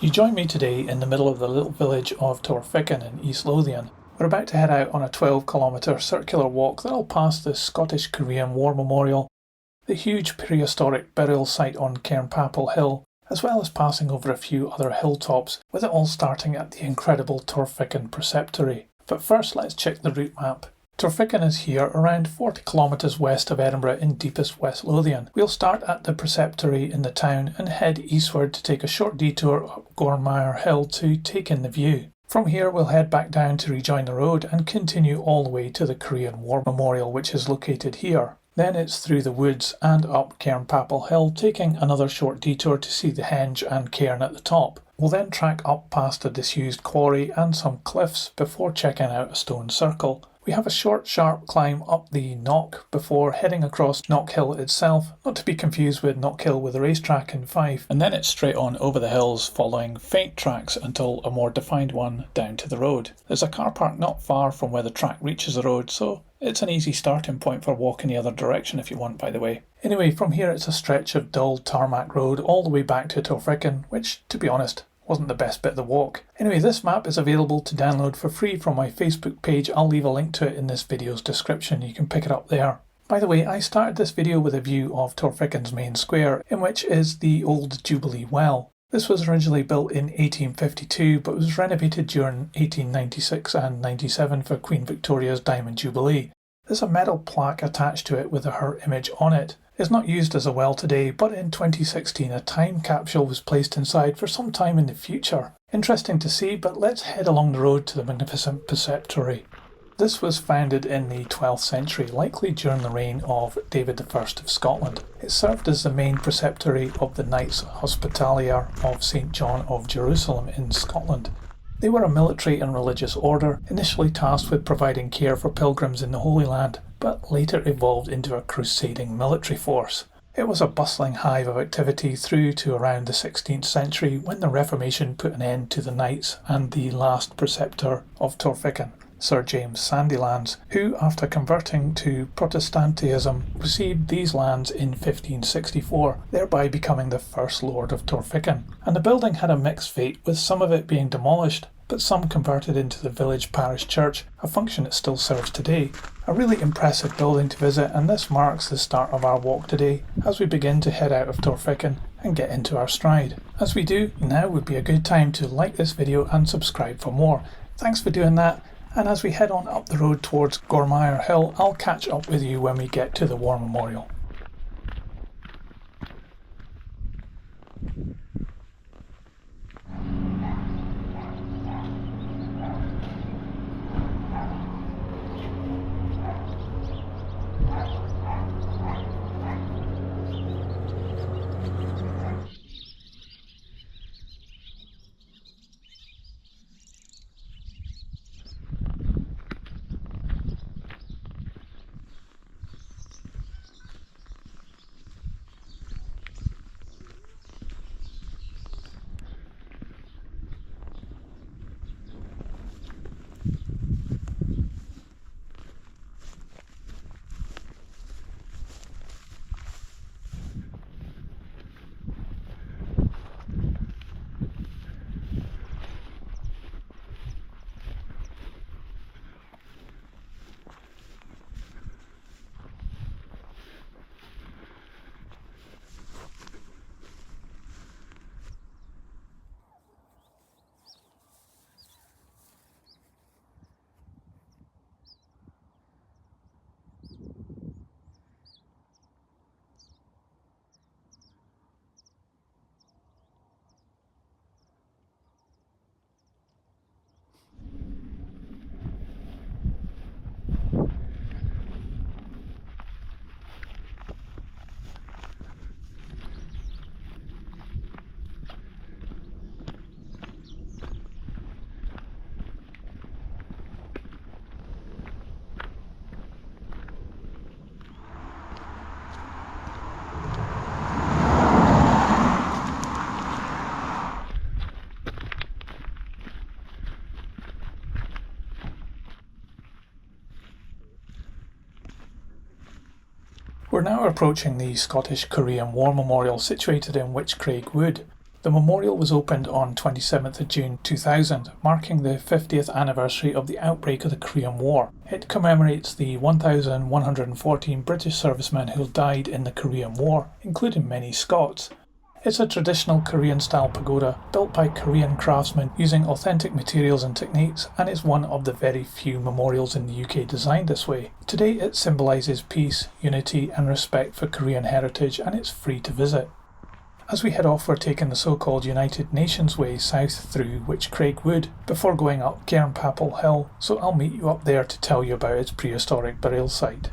You join me today in the middle of the little village of Torphichen in East Lothian. We're about to head out on a 12-kilometre circular walk that'll pass the Scottish-Korean War Memorial, the huge prehistoric burial site on Cairnpapple Hill, as well as passing over a few other hilltops, with it all starting at the incredible Torphichen Preceptroy. But first, let's check the route map. Torphichen is here, around 40 kilometres west of Edinburgh in deepest West Lothian. We'll start at the Preceptory in the town and head eastward to take a short detour up Gormire Hill to take in the view. From here we'll head back down to rejoin the road and continue all the way to the Korean War Memorial, which is located here. Then it's through the woods and up Cairnpapple Hill, taking another short detour to see the henge and cairn at the top. We'll then track up past a disused quarry and some cliffs before checking out a stone circle. We have a short, sharp climb up the Knock before heading across Knock Hill itself, not to be confused with Knock Hill with a racetrack in Fife, and then it's straight on over the hills following faint tracks until a more defined one down to the road. There's a car park not far from where the track reaches the road, so it's an easy starting point for walking the other direction if you want, by the way. Anyway, from here it's a stretch of dull tarmac road all the way back to Torphichen, which, to be honest, wasn't the best bit of the walk. Anyway, this map is available to download for free from my Facebook page. I'll leave a link to it in this video's description. You can pick it up there. By the way, I started this video with a view of Torphichen's main square, in which is the old Jubilee Well. This was originally built in 1852, but was renovated during 1896 and 97 for Queen Victoria's Diamond Jubilee. There's a metal plaque attached to it with her image on it. It's not used as a well today, but in 2016 a time capsule was placed inside for some time in the future. Interesting to see, but let's head along the road to the magnificent Preceptory. This was founded in the 12th century, likely during the reign of David I of Scotland. It served as the main preceptory of the Knights Hospitalier of St. John of Jerusalem in Scotland. They were a military and religious order, initially tasked with providing care for pilgrims in the Holy Land, but later evolved into a crusading military force. It was a bustling hive of activity through to around the 16th century, when the Reformation put an end to the Knights and the last preceptor of Torphichen, Sir James Sandilands, who, after converting to Protestantism, received these lands in 1564, thereby becoming the first Lord of Torphichen. And the building had a mixed fate, with some of it being demolished, but some converted into the village parish church, a function it still serves today. A really impressive building to visit, and this marks the start of our walk today, as we begin to head out of Torphichen and get into our stride. As we do, now would be a good time to like this video and subscribe for more. Thanks for doing that. And as we head on up the road towards Gormire Hill, I'll catch up with you when we get to the War Memorial. We're now approaching the Scottish-Korean War Memorial situated in Witchcraig Wood. The memorial was opened on 27th of June 2000, marking the 50th anniversary of the outbreak of the Korean War. It commemorates the 1,114 British servicemen who died in the Korean War, including many Scots. It's a traditional Korean-style pagoda built by Korean craftsmen using authentic materials and techniques, and is one of the very few memorials in the UK designed this way. Today it symbolises peace, unity and respect for Korean heritage, and it's free to visit. As we head off, we're taking the so-called United Nations Way south through Witchcraig Wood before going up Cairnpapple Hill, so I'll meet you up there to tell you about its prehistoric burial site.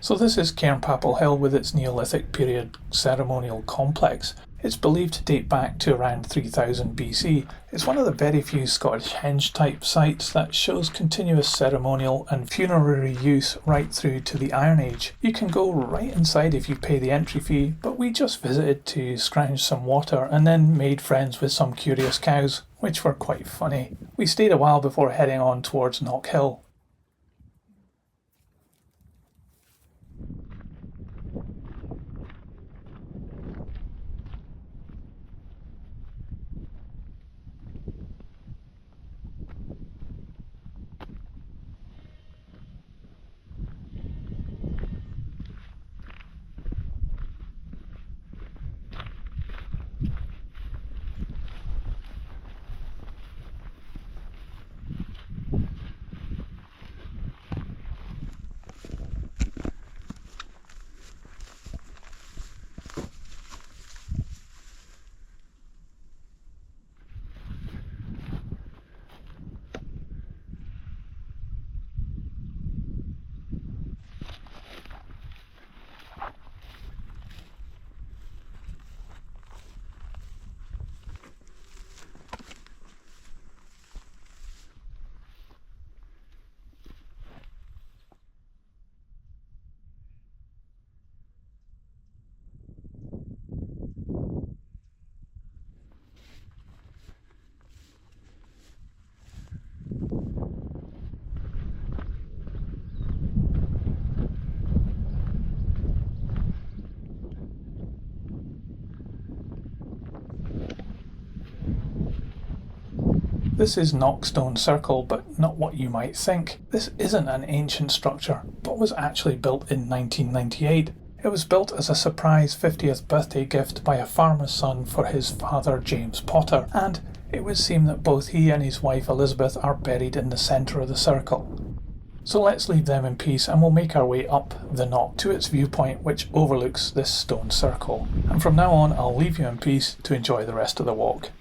So this is Cairnpapple Hill with its Neolithic period ceremonial complex. It's believed to date back to around 3000 BC. It's one of the very few Scottish henge type sites that shows continuous ceremonial and funerary use right through to the Iron Age. You can go right inside if you pay the entry fee, but we just visited to scrounge some water and then made friends with some curious cows, which were quite funny. We stayed a while before heading on towards Knockhill. This is Knockstone Circle, but not what you might think. This isn't an ancient structure, but was actually built in 1998. It was built as a surprise 50th birthday gift by a farmer's son for his father James Potter, and it would seem that both he and his wife Elizabeth are buried in the centre of the circle. So let's leave them in peace and we'll make our way up the knock to its viewpoint, which overlooks this stone circle. And from now on I'll leave you in peace to enjoy the rest of the walk.